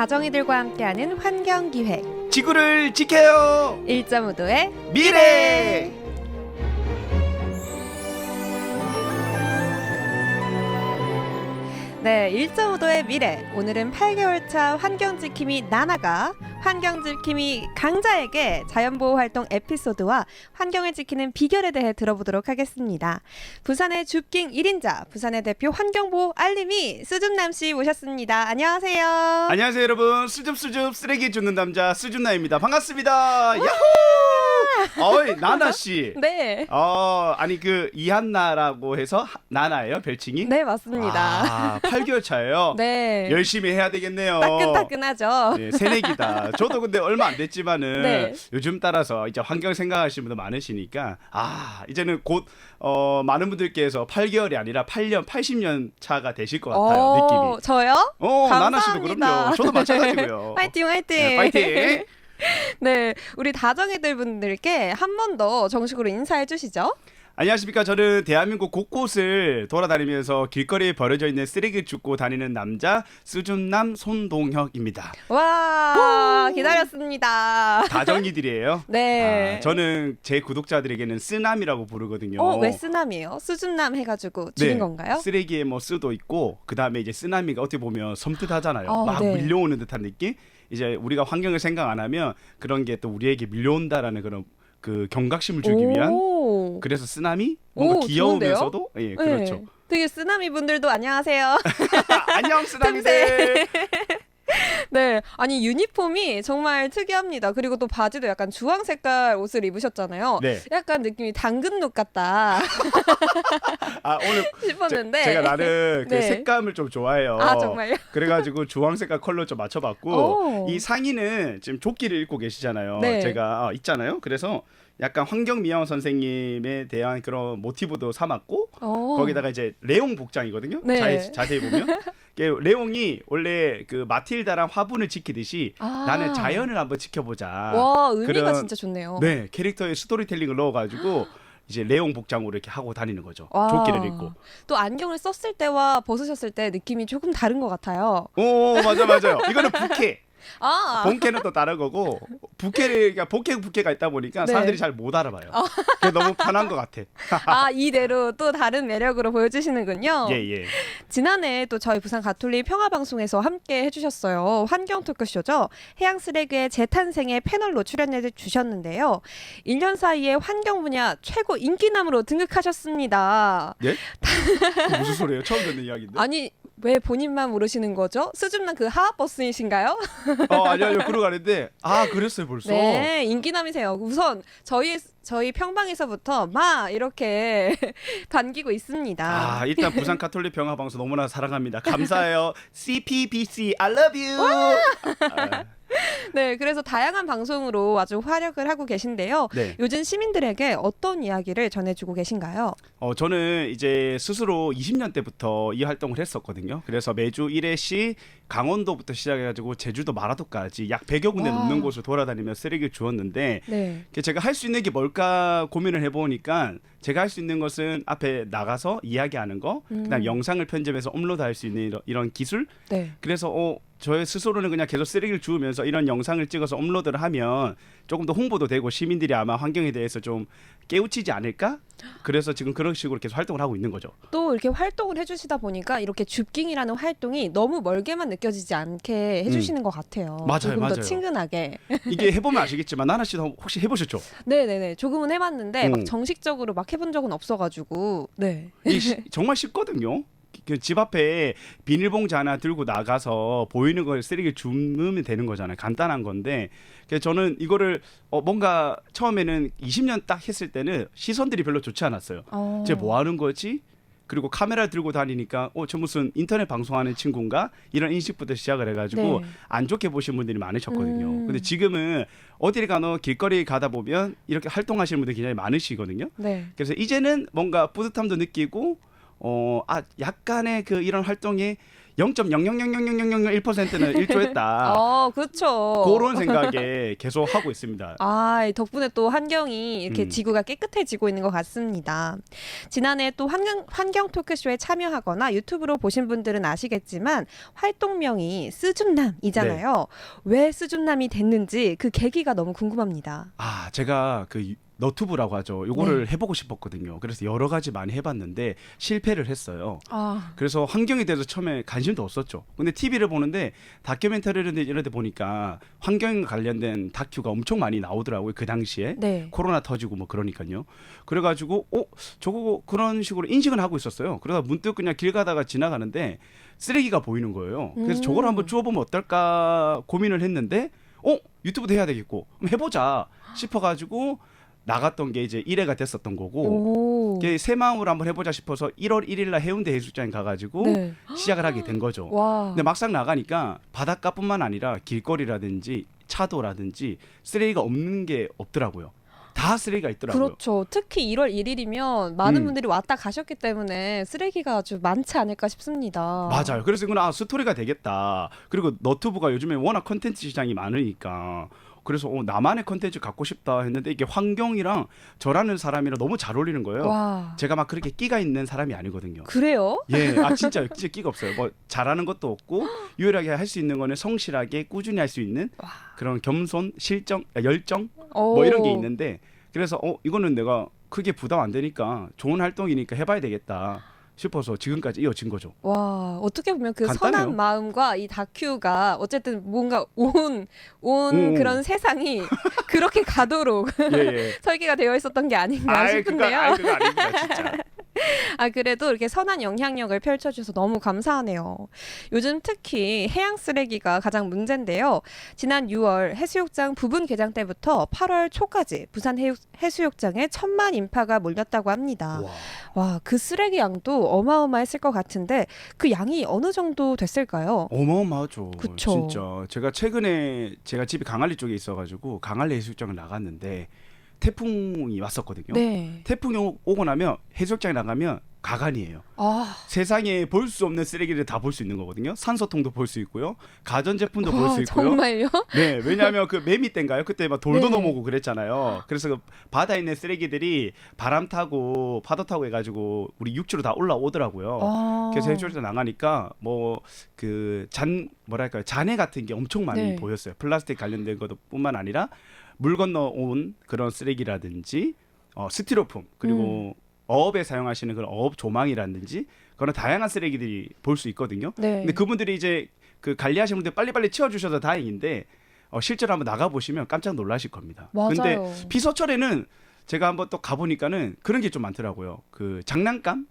다정이들과 함께하는 환경기획 지구를 지켜요. 1.5도의 미래. 네, 1.5도의 미래. 오늘은 8개월 차 환경지킴이 나나가 환경지킴이 강자에게 자연보호 활동 에피소드와 환경을 지키는 비결에 대해 들어보도록 하겠습니다. 부산의 줍깅 1인자, 부산의 대표 환경보호 알림이 수줍남 씨 모셨습니다. 안녕하세요. 안녕하세요 여러분. 수줍수줍 쓰레기 줍는 남자 수줍나입니다. 반갑습니다. 야호. 어이 나나 씨. 네. 아니 그 이한나라고 해서 나나예요 별칭이? 네, 맞습니다. 8개월 차예요. 네. 열심히 해야 되겠네요. 따끈따끈하죠. 네, 새내기다. 저도 근데 얼마 안 됐지만은 네. 요즘 따라서 이제 환경 생각하시는 분들 많으시니까 이제는 곧 많은 분들께서 8개월이 아니라 8년, 80년 차가 되실 것 같아요. 느낌이. 저요? 나나 씨도 감사합니다. 그럼요. 저도 마찬가지고요. 화이팅 화이팅. 네, 파이팅. 네, 우리 다정이들 분들께 한 번 더 정식으로 인사해 주시죠. 안녕하십니까. 저는 대한민국 곳곳을 돌아다니면서 길거리에 버려져 있는 쓰레기를 줍고 다니는 남자 수줍남 손동혁입니다. 와, 기다렸습니다. 다정이들이에요. 네. 저는 제 구독자들에게는 쓰남이라고 부르거든요. 왜 쓰남이에요? 수줍남 해가지고 줄인 건가요? 쓰레기에 뭐 쓰도 있고 그 다음에 이제 쓰나미가 어떻게 보면 섬뜩하잖아요. 막 네. 밀려오는 듯한 느낌. 이제 우리가 환경을 생각 안 하면 그런 게 또 우리에게 밀려온다라는 그런 그 경각심을 주기 위한. 그래서 쓰나미 뭔가 귀여우면서도 예, 그렇죠. 네. 되게 쓰나미 분들도 안녕하세요. 안녕 쓰나미들. 네, 아니 유니폼이 정말 특이합니다. 그리고 또 바지도 약간 주황 색깔 옷을 입으셨잖아요. 네. 약간 느낌이 당근룩 같다 오늘 싶었는데 제가 나는 그 네. 색감을 좀 좋아해요. 정말요? 그래가지고 주황 색깔 컬러 좀 맞춰봤고 오. 이 상의는 지금 조끼를 입고 계시잖아요. 네. 제가 있잖아요. 그래서 약간 환경미화원 선생님에 대한 그런 모티브도 삼았고 거기다가 이제 레옹 복장이거든요. 네. 자세히 보면 레옹이 원래 그 마틸다랑 화분을 지키듯이 나는 자연을 한번 지켜보자. 와, 의미가 진짜 좋네요. 네, 캐릭터에 스토리텔링을 넣어가지고 이제 레옹 복장으로 이렇게 하고 다니는 거죠. 와. 조끼를 입고. 또 안경을 썼을 때와 벗으셨을 때 느낌이 조금 다른 것 같아요. 오, 맞아요. 이거는 부케. 본캐는 또 다른 거고 그러니까 부캐가 있다 보니까 네. 사람들이 잘 못 알아봐요. 그게 너무 편한 것 같아. 이대로 또 다른 매력으로 보여주시는군요. 예. 지난해 또 저희 부산 가톨릭 평화방송에서 함께 해주셨어요. 환경 토크쇼죠. 해양 쓰레기의 재탄생의 패널로 출연해 주셨는데요. 1년 사이에 환경 분야 최고 인기남으로 등극하셨습니다. 예? 그 무슨 소리예요? 처음 듣는 이야기인데. 아니, 왜 본인만 모르시는 거죠? 수줍남 그 하하버스이신가요? 아니요. 그러고 가는데 그랬어요 벌써. 네, 인기남이세요. 우선 저희 평방에서부터 막 이렇게 반기고 있습니다. 일단 부산 가톨릭 평화방송 너무나 사랑합니다. 감사해요. CPBC I love you. 네, 그래서 다양한 방송으로 아주 활약을 하고 계신데요. 네. 요즘 시민들에게 어떤 이야기를 전해주고 계신가요? 저는 이제 스스로 20년 때부터 이 활동을 했었거든요. 그래서 매주 1회씩 강원도부터 시작해가지고 제주도 마라도까지 약 100여 군데 넘는 곳을 돌아다니며 쓰레기를 주웠는데 네. 제가 할 수 있는 게 뭘까 고민을 해보니까 제가 할 수 있는 것은 앞에 나가서 이야기하는 거, 그다음 영상을 편집해서 업로드할 수 있는 이런 기술. 네. 그래서 저의 스스로는 그냥 계속 쓰레기를 주우면서 이런 영상을 찍어서 업로드를 하면 조금 더 홍보도 되고 시민들이 아마 환경에 대해서 좀 깨우치지 않을까? 그래서 지금 그런 식으로 계속 활동을 하고 있는 거죠. 또 이렇게 활동을 해주시다 보니까 이렇게 줍깅이라는 활동이 너무 멀게만 느껴지지 않게 해주시는 것 같아요. 맞아요, 조금 맞아요. 더 친근하게. 이게 해보면 아시겠지만 나나 씨도 혹시 해보셨죠? 네네네. 조금은 해봤는데 막 정식적으로 막 해본 적은 없어가지고. 네. 정말 쉽거든요. 그 집 앞에 비닐봉지 하나 들고 나가서 보이는 걸 쓰레기 주우면 되는 거잖아요. 간단한 건데 그래서 저는 이거를 뭔가 처음에는 20년 딱 했을 때는 시선들이 별로 좋지 않았어요. 쟤 뭐 하는 거지? 그리고 카메라 들고 다니니까 저 무슨 인터넷 방송하는 친구인가? 이런 인식부터 시작을 해가지고 네. 안 좋게 보신 분들이 많으셨거든요. 근데 지금은 어디를 가나 길거리 가다 보면 이렇게 활동하시는 분들이 굉장히 많으시거든요. 네. 그래서 이제는 뭔가 뿌듯함도 느끼고 약간의 그 이런 활동에 0.0000001%는 일조했다. 그렇죠. 그런 생각에 계속 하고 있습니다. 아, 덕분에 또 환경이 이렇게 지구가 깨끗해지고 있는 것 같습니다. 지난해 또 환경 토크쇼에 참여하거나 유튜브로 보신 분들은 아시겠지만 활동명이 스준남이잖아요. 왜 스준남이 됐는지 그 계기가 너무 궁금합니다. 아, 제가 그 너튜브라고 하죠. 요거를 해보고 싶었거든요. 그래서 여러 가지 많이 해봤는데 실패를 했어요. 그래서 환경에 대해서 처음에 관심도 없었죠. 근데 TV를 보는데 다큐멘터리를 이런 데 보니까 환경 관련된 다큐가 엄청 많이 나오더라고요. 그 당시에. 네. 코로나 터지고 뭐 그러니까요. 그래가지고 저거 그런 식으로 인식은 하고 있었어요. 그러다 문득 그냥 길 가다가 지나가는데 쓰레기가 보이는 거예요. 그래서 저걸 한번 주워보면 어떨까 고민을 했는데 유튜브도 해야 되겠고 그럼 해보자 싶어가지고 나갔던 게 이제 1회가 됐었던 거고 새 마음으로 한번 해보자 싶어서 1월 1일 날 해운대 해수욕장에 가가지고 네. 시작을 하게 된 거죠. 와. 근데 막상 나가니까 바닷가뿐만 아니라 길거리라든지 차도라든지 쓰레기가 없는 게 없더라고요. 다 쓰레기가 있더라고요. 그렇죠. 특히 1월 1일이면 많은 음. 분들이 왔다 가셨기 때문에 쓰레기가 아주 많지 않을까 싶습니다. 맞아요. 그래서 이건 스토리가 되겠다. 그리고 너튜브가 요즘에 워낙 컨텐츠 시장이 많으니까 그래서 나만의 컨텐츠 갖고 싶다 했는데 이게 환경이랑 저라는 사람이랑 너무 잘 어울리는 거예요. 와. 제가 막 그렇게 끼가 있는 사람이 아니거든요. 그래요? 예, 진짜 끼가 없어요. 뭐 잘하는 것도 없고 유일하게 할 수 있는 거는 성실하게 꾸준히 할 수 있는 와. 그런 겸손, 열정 뭐 이런 게 있는데 그래서 이거는 내가 크게 부담 안 되니까 좋은 활동이니까 해봐야 되겠다 싶어서 지금까지 이어진 거죠. 와, 어떻게 보면 그 간단해요. 선한 마음과 이 다큐가 어쨌든 뭔가 온 그런 세상이 그렇게 가도록 예. 설계가 되어 있었던 게 아닌가 싶은데요. 그거 아닙니다, 진짜. 아, 그래도 이렇게 선한 영향력을 펼쳐주셔서 너무 감사하네요. 요즘 특히 해양 쓰레기가 가장 문제인데요. 지난 6월 해수욕장 부분 개장 때부터 8월 초까지 부산 해수욕장에 1,000만 인파가 몰렸다고 합니다. 와, 그 쓰레기 양도 어마어마했을 것 같은데 그 양이 어느 정도 됐을까요? 어마어마하죠. 그쵸. 진짜 제가 최근에 제가 집이 강안리 쪽에 있어가지고 강안리 해수욕장을 나갔는데 태풍이 왔었거든요. 네. 태풍이 오고 나면 해수욕장에 나가면 가관이에요. 아, 세상에 볼 수 없는 쓰레기를 다 볼 수 있는 거거든요. 산소통도 볼 수 있고요. 가전제품도 볼 수 있고요. 정말요? 네, 왜냐하면 그 매미 때인가요? 그때 막 돌도 네. 넘어오고 그랬잖아요. 그래서 그 바다에 있는 쓰레기들이 바람 타고 파도 타고 해가지고 우리 육지로 다 올라오더라고요. 아. 그래서 해수욕장 나가니까 뭐 그 뭐랄까요, 잔해 같은 게 엄청 많이 네. 보였어요. 플라스틱 관련된 것뿐만 아니라 물 건너온 그런 쓰레기라든지 스티로폼 그리고 어업에 사용하시는 그런 어업 조망이라든지 그런 다양한 쓰레기들이 볼 수 있거든요. 네. 근데 그분들이 이제 그 관리하시는 분들 빨리빨리 치워주셔서 다행인데 실제로 한번 나가 보시면 깜짝 놀라실 겁니다. 맞아요. 근데 비서철에는 제가 한번 또 가보니까는 그런 게 좀 많더라고요. 그 장난감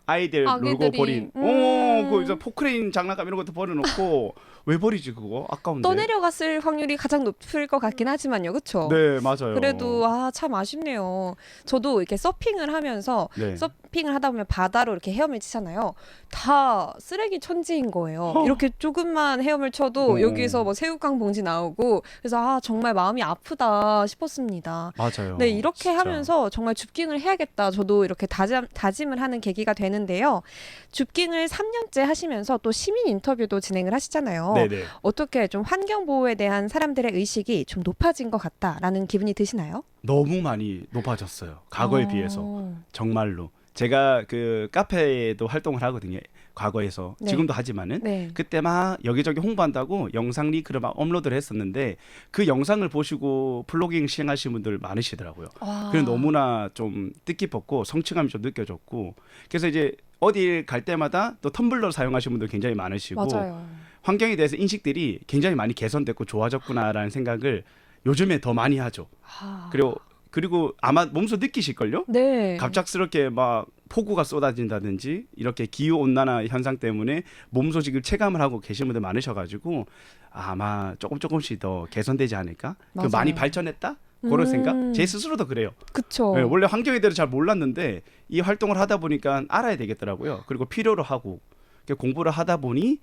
아이들 놀고 아기들이. 버린 그 이제 포크레인 장난감 이런 것도 버려놓고 왜 버리지 그거 아까운데. 떠내려갔을 확률이 가장 높을 것 같긴 하지만요, 그렇죠? 네, 맞아요. 그래도 참 아쉽네요. 저도 이렇게 서핑을 하면서 네. 서핑을 하다 보면 바다로 이렇게 헤엄을 치잖아요. 다 쓰레기 천지인 거예요. 이렇게 조금만 헤엄을 쳐도 여기서 뭐 새우깡 봉지 나오고 그래서 정말 마음이 아프다 싶었습니다. 맞아요. 네, 이렇게 진짜. 하면서 정말 줍깅을 해야겠다. 저도 이렇게 다짐을 하는 계기가 되는데요. 줍깅을 3년째 하시면서 또 시민 인터뷰도 진행을 하시잖아요. 네네. 어떻게 좀 환경 보호에 대한 사람들의 의식이 좀 높아진 것 같다라는 기분이 드시나요? 너무 많이 높아졌어요. 과거에 비해서 정말로. 제가 그 카페에도 활동을 하거든요. 과거에서 네. 지금도 하지만은 네. 그때 막 여기저기 홍보한다고 영상 링크를 막 업로드를 했었는데 그 영상을 보시고 플로깅 시행하시는 분들 많으시더라고요. 그래서 너무나 좀 뜻깊었고 성취감이 좀 느껴졌고 그래서 이제 어딜 갈 때마다 또 텀블러 사용하시는 분들 굉장히 많으시고 맞아요. 환경에 대해서 인식들이 굉장히 많이 개선됐고 좋아졌구나라는 생각을 요즘에 더 많이 하죠. 그리고 아마 몸소 느끼실걸요? 네. 갑작스럽게 막 폭우가 쏟아진다든지 이렇게 기후 온난화 현상 때문에 몸소 지금 체감을 하고 계신 분들 많으셔가지고 아마 조금씩 더 개선되지 않을까? 맞아요. 많이 발전했다? 그런 생각? 제 스스로도 그래요. 그쵸. 네, 원래 환경에 대해서 잘 몰랐는데 이 활동을 하다 보니까 알아야 되겠더라고요. 그리고 필요로 하고 공부를 하다 보니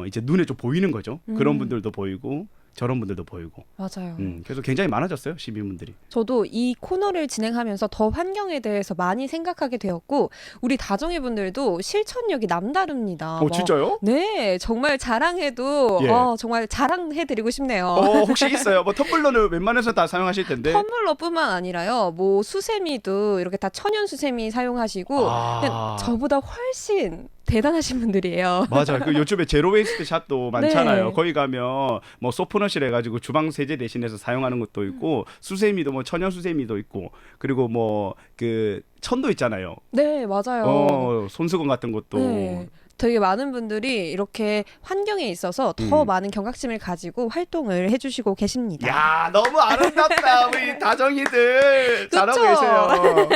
이제 눈에 좀 보이는 거죠. 그런 분들도 보이고 저런 분들도 보이고. 맞아요. 그래서 굉장히 많아졌어요 시민분들이. 저도 이 코너를 진행하면서 더 환경에 대해서 많이 생각하게 되었고 우리 다정이 분들도 실천력이 남다릅니다. 진짜요? 네, 정말 자랑해도 예. 정말 자랑해드리고 싶네요. 혹시 있어요? 뭐 텀블러는 웬만해서 다 사용하실 텐데. 텀블러뿐만 아니라요. 뭐 수세미도 이렇게 다 천연 수세미 사용하시고 그냥 저보다 훨씬 대단하신 분들이에요. 맞아요. 그 요즘에 제로 웨이스트 샵도 많잖아요. 네. 거기 가면 뭐 소프넛이라 해가지고 주방 세제 대신해서 사용하는 것도 있고 수세미도 뭐 천연 수세미도 있고 그리고 뭐 그 천도 있잖아요. 네, 맞아요. 손수건 같은 것도. 네. 되게 많은 분들이 이렇게 환경에 있어서 더 많은 경각심을 가지고 활동을 해주시고 계십니다. 야, 너무 아름답다 우리 다정이들. 잘하고 계세요.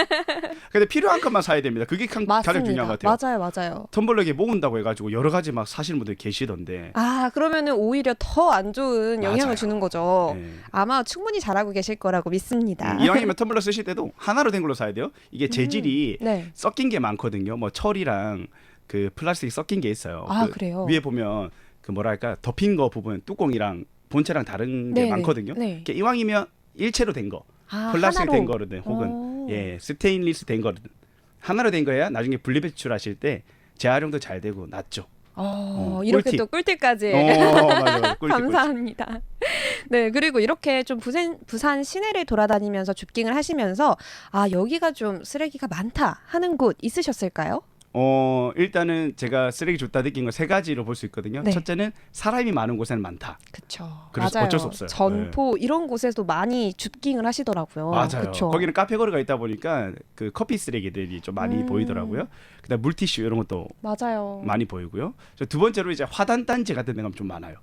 근데 필요한 것만 사야 됩니다. 그게 가장 중요한 것 같아요. 맞아요. 텀블러에 모은다고 해가지고 여러 가지 막 사시는 분들 계시던데. 그러면은 오히려 더 안 좋은 영향을 맞아요. 주는 거죠. 네. 아마 충분히 잘하고 계실 거라고 믿습니다. 이왕이면 텀블러 쓰실 때도 하나로 된 걸로 사야 돼요. 이게 재질이 네. 섞인 게 많거든요. 뭐 철이랑 그 플라스틱 섞인 게 있어요. 그래요? 위에 보면 그 뭐랄까 덮인 거 부분 뚜껑이랑 본체랑 다른 게 많거든요. 네. 이왕이면 일체로 된 거, 플라스틱 하나로. 된 거든 혹은 스테인리스 된 거든 하나로 된 거야. 나중에 분리 배출하실 때 재활용도 잘 되고 낫죠. 이렇게 꿀팁. 또 꿀팁까지. 맞아요. 꿀팁, 감사합니다. 네, 그리고 이렇게 좀 부산 시내를 돌아다니면서 줍깅을 하시면서 여기가 좀 쓰레기가 많다 하는 곳 있으셨을까요? 일단은 제가 쓰레기 줬다 느낀 거 세 가지로 볼 수 있거든요. 네. 첫째는 사람이 많은 곳에는 많다. 그렇죠. 그래서 맞아요. 어쩔 수 없어요. 전포 이런 곳에도 많이 줍깅을 하시더라고요. 맞아요. 그쵸? 거기는 카페 거리가 있다 보니까 그 커피 쓰레기들이 좀 많이 보이더라고요. 그다음 물티슈 이런 것도 맞아요. 많이 보이고요. 두 번째로 이제 화단 단지 같은 데가 좀 많아요.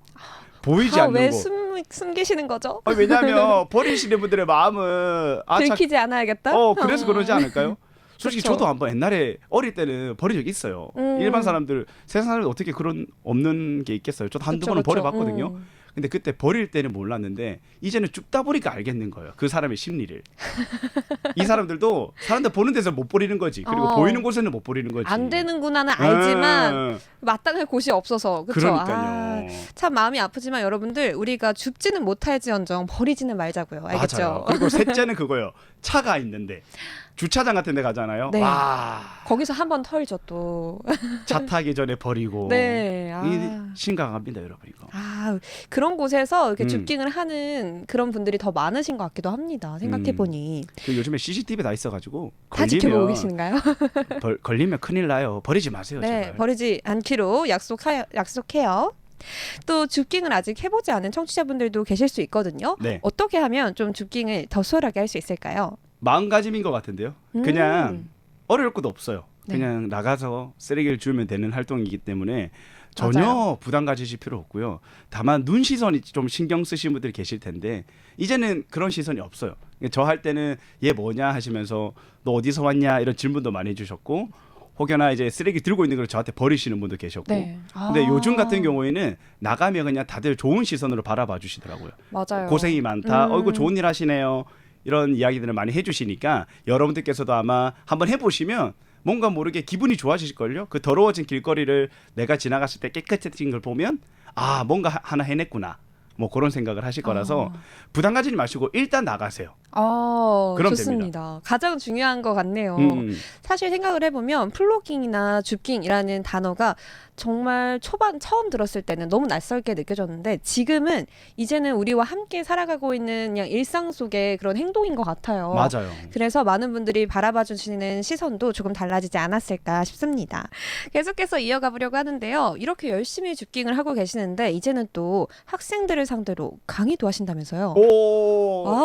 보이지 않는 왜 곳. 숨기시는 거죠? 왜냐하면 버리시는 분들의 마음은 들키지 않아야겠다. 그래서 그러지 않을까요? 솔직히 그쵸. 저도 한번 옛날에 어릴 때는 버린 적이 있어요. 일반 사람들 세상 사람들 어떻게 그런 없는 게 있겠어요. 저도 한두 번은 버려봤거든요. 근데 그때 버릴 때는 몰랐는데 이제는 줍다 보니까 알겠는 거예요. 그 사람의 심리를. 이 사람들도 사람들 보는 데서 못 버리는 거지. 그리고 보이는 곳에는 못 버리는 거지. 안 되는구나는 알지만 마땅할 곳이 없어서. 그쵸? 그러니까요. 참 마음이 아프지만 여러분들 우리가 줍지는 못할지언정 버리지는 말자고요. 알겠죠? 맞아요. 그리고 셋째는 그거예요. 차가 있는데 주차장 같은 데 가잖아요. 네. 와. 거기서 한번 털죠 또. 차 타기 전에 버리고. 네. 심각합니다, 여러분 이거. 그런 곳에서 이렇게 음. 줍깅을 하는 그런 분들이 더 많으신 것 같기도 합니다. 생각해 보니. 그 요즘에 CCTV 다 있어가지고 다 지켜보고 계시는가요? 걸리면 큰일 나요. 버리지 마세요, 네, 제발. 버리지 않기로 약속해요. 또 줍깅을 아직 해보지 않은 청취자분들도 계실 수 있거든요. 네. 어떻게 하면 좀 줍깅을 더 수월하게 할 수 있을까요? 마음가짐인 것 같은데요. 그냥 어려울 것도 없어요. 그냥 나가서 쓰레기를 주우면 되는 활동이기 때문에 전혀 부담 가지실 필요 없고요. 다만 눈 시선이 좀 신경 쓰시는 분들이 계실 텐데 이제는 그런 시선이 없어요. 저 할 때는 얘 뭐냐 하시면서 너 어디서 왔냐 이런 질문도 많이 해주셨고 혹여나 이제 쓰레기 들고 있는 걸 저한테 버리시는 분도 계셨고 근데 요즘 같은 경우에는 나가면 그냥 다들 좋은 시선으로 바라봐 주시더라고요. 맞아요. 고생이 많다. 어이구 좋은 일 하시네요. 이런 이야기들을 많이 해주시니까 여러분들께서도 아마 한번 해보시면 뭔가 모르게 기분이 좋아지실걸요. 그 더러워진 길거리를 내가 지나갔을 때 깨끗해진 걸 보면 뭔가 하나 해냈구나. 뭐 그런 생각을 하실 거라서 부담 가지지 마시고 일단 나가세요. 그럼 좋습니다. 됩니다. 가장 중요한 것 같네요. 사실 생각을 해보면 플로깅이나 줍깅이라는 단어가 정말 처음 들었을 때는 너무 낯설게 느껴졌는데 지금은 이제는 우리와 함께 살아가고 있는 그냥 일상 속의 그런 행동인 것 같아요. 맞아요. 그래서 많은 분들이 바라봐 주시는 시선도 조금 달라지지 않았을까 싶습니다. 계속해서 이어가 보려고 하는데요. 이렇게 열심히 줍깅을 하고 계시는데 이제는 또 학생들을 상대로 강의도 하신다면서요.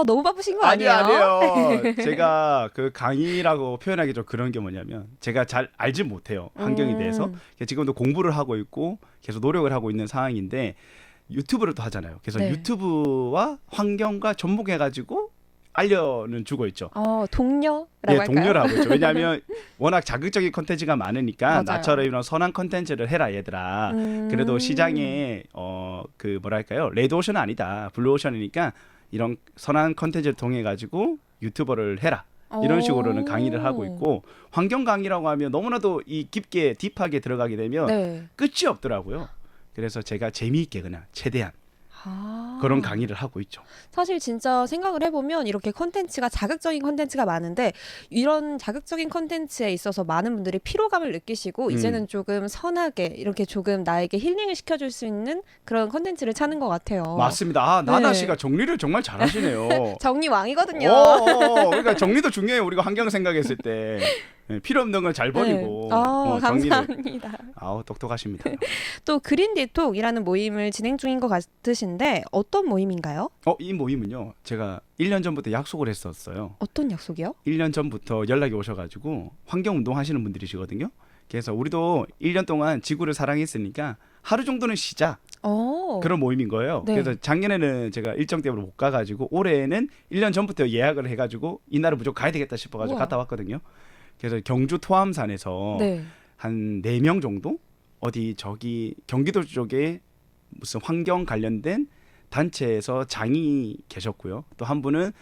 너무 바쁘신 거 아니에요? 아니에요. 제가 그 강의라고 표현하기 좀 그런 게 뭐냐면 제가 잘 알지 못해요. 환경에 대해서. 지금도 공부를 하고 있고 계속 노력을 하고 있는 상황인데 유튜브를 또 하잖아요. 그래서 유튜브와 환경과 접목해가지고 알려는 주고 있죠. 동료라고 할까요? 동료를 하고 있죠. 왜냐하면 워낙 자극적인 컨텐츠가 많으니까 맞아요. 나처럼 이런 선한 컨텐츠를 해라 얘들아. 그래도 시장에 그 뭐랄까요, 레드오션은 아니다, 블루오션이니까 이런 선한 컨텐츠를 통해 가지고 유튜버를 해라. 이런 식으로는 강의를 하고 있고 환경 강의라고 하면 너무나도 이 깊게 딥하게 들어가게 되면 끝이 없더라고요. 그래서 제가 재미있게 그냥 최대한 그런 강의를 하고 있죠. 사실 진짜 생각을 해보면 이렇게 컨텐츠가 자극적인 컨텐츠가 많은데 이런 자극적인 컨텐츠에 있어서 많은 분들이 피로감을 느끼시고 이제는 조금 선하게 이렇게 조금 나에게 힐링을 시켜줄 수 있는 그런 컨텐츠를 찾는 것 같아요. 맞습니다. 나나 네. 씨가 정리를 정말 잘하시네요. 정리 왕이거든요. 그러니까 정리도 중요해요. 우리가 환경 생각했을 때 필요 없는 건 잘 버리고 정리를. 감사합니다. 아우 똑똑하십니다. 또 그린 디톡이라는 모임을 진행 중인 것 같으신데 어떤 모임인가요? 이 모임은요. 제가 1년 전부터 약속을 했었어요. 어떤 약속이요? 1년 전부터 연락이 오셔가지고 환경운동 하시는 분들이시거든요. 그래서 우리도 1년 동안 지구를 사랑했으니까 하루 정도는 쉬자. 그런 모임인 거예요. 네. 그래서 작년에는 제가 일정 때문에 못 가가지고 올해는 1년 전부터 예약을 해가지고 이날은 무조건 가야 되겠다 싶어가지고 우와. 갔다 왔거든요. 그래서 경주 토암산에서 네. 한 4명 정도 어디 저기 경기도 쪽에 무슨 환경 관련된 단체에서 장이 계셨고요. 또 한 분은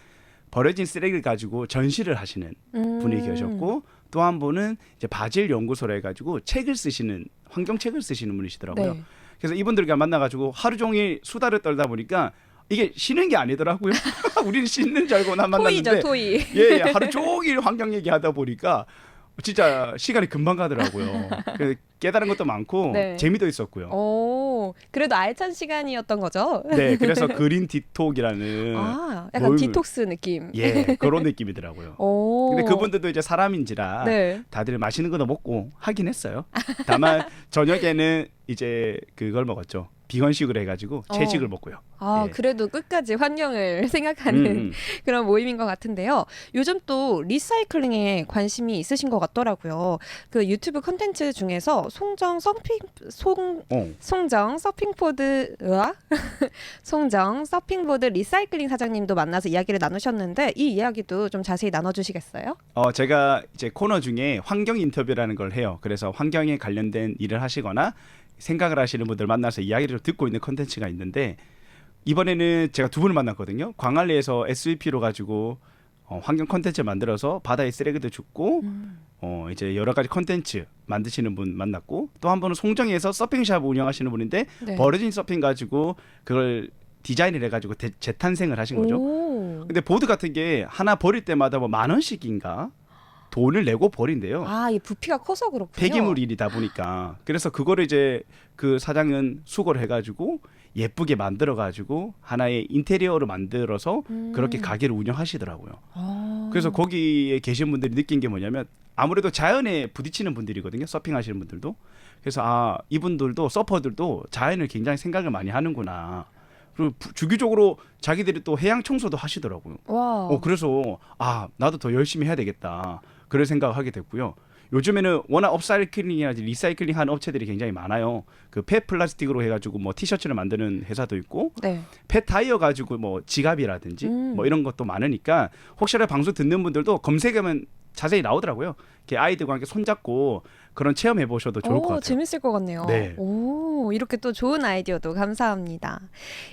버려진 쓰레기를 가지고 전시를 하시는 분이 계셨고 또 한 분은 이제 바질 연구소라 해가지고 책을 쓰시는 환경책을 쓰시는 분이시더라고요. 네. 그래서 이분들과 만나가지고 하루 종일 수다를 떨다 보니까 이게 쉬는 게 아니더라고요. 우리는 쉬는 줄 알고 나 만났는데 토이죠, 토이. 예, 하루 종일 환경 얘기하다 보니까 진짜 시간이 금방 가더라고요. 그래서 깨달은 것도 많고 네. 재미도 있었고요. 그래도 알찬 시간이었던 거죠? 네, 그래서 그린 디톡이라는 약간 모임을- 디톡스 느낌. 예 그런 느낌이더라고요. 근데 그분들도 이제 사람인지라 네. 다들 맛있는 거도 먹고 하긴 했어요. 다만 저녁에는 이제 그걸 먹었죠. 비건식으로 해가지고 채식을 먹고요. 예. 그래도 끝까지 환경을 생각하는 그런 모임인 것 같은데요. 요즘 또 리사이클링에 관심이 있으신 것 같더라고요. 그 유튜브 컨텐츠 중에서 송정 서핑보드 리사이클링 사장님도 만나서 이야기를 나누셨는데 이 이야기도 좀 자세히 나눠주시겠어요? 제가 이제 코너 중에 환경 인터뷰라는 걸 해요. 그래서 환경에 관련된 일을 하시거나 생각을 하시는 분들 만나서 이야기를 듣고 있는 컨텐츠가 있는데 이번에는 제가 두 분을 만났거든요. 광안리에서 SVP로 가지고 환경 컨텐츠 만들어서 바다에 쓰레기도 줍고 이제 여러 가지 컨텐츠 만드시는 분 만났고 또 한 분은 송정에서 서핑샵 운영하시는 분인데 네. 버려진 서핑 가지고 그걸 디자인을 해가지고 재탄생을 하신 거죠. 근데 보드 같은 게 하나 버릴 때마다 뭐 10,000원씩인가 돈을 내고 버린대요. 이 부피가 커서 그렇군요. 폐기물이다 보니까 그래서 그거를 이제 그 사장은 수거를 해가지고 예쁘게 만들어가지고 하나의 인테리어로 만들어서 그렇게 가게를 운영하시더라고요. 그래서 거기에 계신 분들이 느낀 게 뭐냐면 아무래도 자연에 부딪히는 분들이거든요. 서핑하시는 분들도. 그래서 이분들도 서퍼들도 자연을 굉장히 생각을 많이 하는구나. 그리고 주기적으로 자기들이 또 해양 청소도 하시더라고요. 와. 그래서 나도 더 열심히 해야 되겠다. 그런 생각을 하게 됐고요. 요즘에는 워낙 업사이클링이나 리사이클링 하는 업체들이 굉장히 많아요. 그 폐 플라스틱으로 해가지고 뭐 티셔츠를 만드는 회사도 있고 네. 폐 타이어 가지고 뭐 지갑이라든지 뭐 이런 것도 많으니까 혹시라도 방송 듣는 분들도 검색하면 자세히 나오더라고요. 이렇게 아이들과 함께 손잡고 그런 체험해 보셔도 좋을 것 같아요. 재밌을 것 같네요. 네. 이렇게 또 좋은 아이디어도 감사합니다.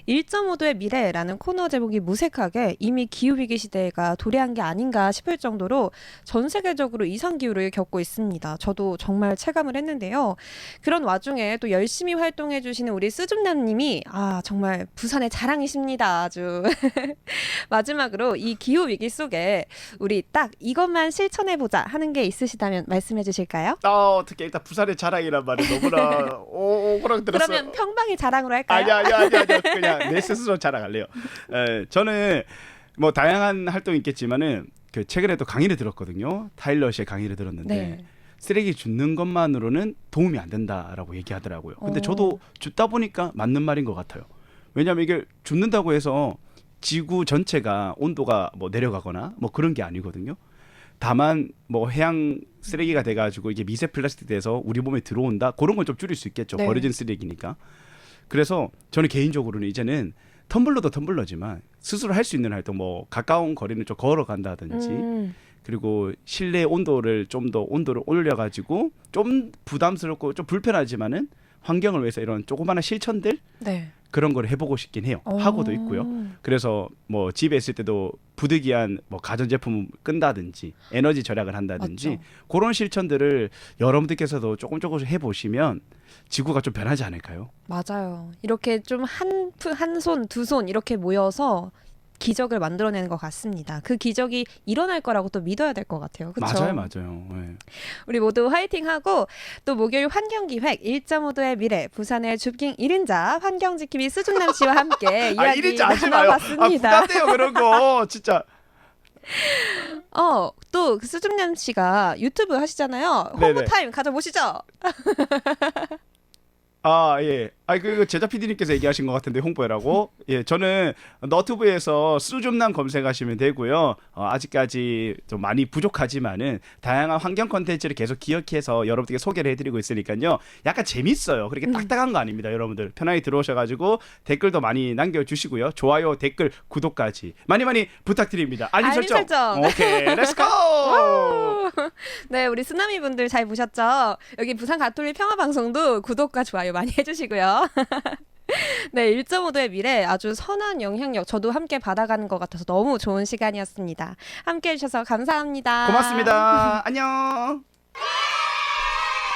1.5도의 미래라는 코너 제목이 무색하게 이미 기후위기 시대가 도래한 게 아닌가 싶을 정도로 전 세계적으로 이상기후를 겪고 있습니다. 저도 정말 체감을 했는데요. 그런 와중에 또 열심히 활동해 주시는 우리 스준남님이 정말 부산의 자랑이십니다. 아주. 마지막으로 이 기후위기 속에 우리 딱 이것만 실천해보자 하는 게 있으시다면 말씀해 주실까요? 어떻게 일단 부산의 자랑이란 말이 너무나 오그락 들었어. 그러면 평방의 자랑으로 할까요? 아니야. 그냥 내 스스로 자랑할래요. 저는 뭐 다양한 활동이 있겠지만은 그 최근에 또 강의를 들었거든요. 타일러 씨의 강의를 들었는데 네. 쓰레기 줍는 것만으로는 도움이 안 된다라고 얘기하더라고요. 근데 저도 줍다 보니까 맞는 말인 것 같아요. 왜냐하면 이게 줍는다고 해서 지구 전체가 온도가 뭐 내려가거나 뭐 그런 게 아니거든요. 다만 뭐 해양 쓰레기가 돼가지고 이게 미세 플라스틱 돼서 우리 몸에 들어온다 그런 건 좀 줄일 수 있겠죠. 네. 버려진 쓰레기니까. 그래서 저는 개인적으로는 이제는 텀블러도 텀블러지만 스스로 할 수 있는 활동 뭐 가까운 거리는 좀 걸어간다든지 그리고 실내 온도를 좀 더 온도를 올려가지고 좀 부담스럽고 좀 불편하지만은 환경을 위해서 이런 조그마한 실천들 네. 그런 걸 해보고 싶긴 해요. 하고도 있고요. 그래서 뭐 집에 있을 때도 부득이한 뭐 가전제품을 끈다든지 에너지 절약을 한다든지 맞죠. 그런 실천들을 여러분들께서도 조금씩 해보시면 지구가 좀 변하지 않을까요? 맞아요. 이렇게 좀 한 손, 두 손 이렇게 모여서 기적을 만들어내는 것 같습니다. 그 기적이 일어날 거라고 또 믿어야 될 것 같아요. 그렇죠? 맞아요. 네. 우리 모두 화이팅하고 또 목요일 환경기획 1.5도의 미래 부산의 줍깅 1인자 환경지킴이 수준남 씨와 함께 이야기 1인자 하지 마요. 나눠봤습니다. 부담돼요 그런 거 진짜. 또 그 수준남 씨가 유튜브 하시잖아요. 홍보 네네. 타임 가져보시죠. 예. 그 제자 PD님께서 얘기하신 것 같은데 홍보라고. 예, 저는 너튜브에서 수줍남 검색하시면 되고요. 아직까지 좀 많이 부족하지만은 다양한 환경 콘텐츠를 계속 기억해서 여러분들께 소개를 해드리고 있으니까요. 약간 재밌어요. 그렇게 딱딱한 거 아닙니다, 여러분들. 편하게 들어오셔가지고 댓글도 많이 남겨주시고요. 좋아요, 댓글, 구독까지 많이 부탁드립니다. 알림 설정. 오케이, 렛츠고. 네, 우리 쓰나미 분들 잘 보셨죠? 여기 부산 가톨릭 평화방송도 구독과 좋아요 많이 해주시고요. 네, 1.5도의 미래 아주 선한 영향력 저도 함께 받아가는 것 같아서 너무 좋은 시간이었습니다. 함께 해주셔서 감사합니다. 고맙습니다. 안녕.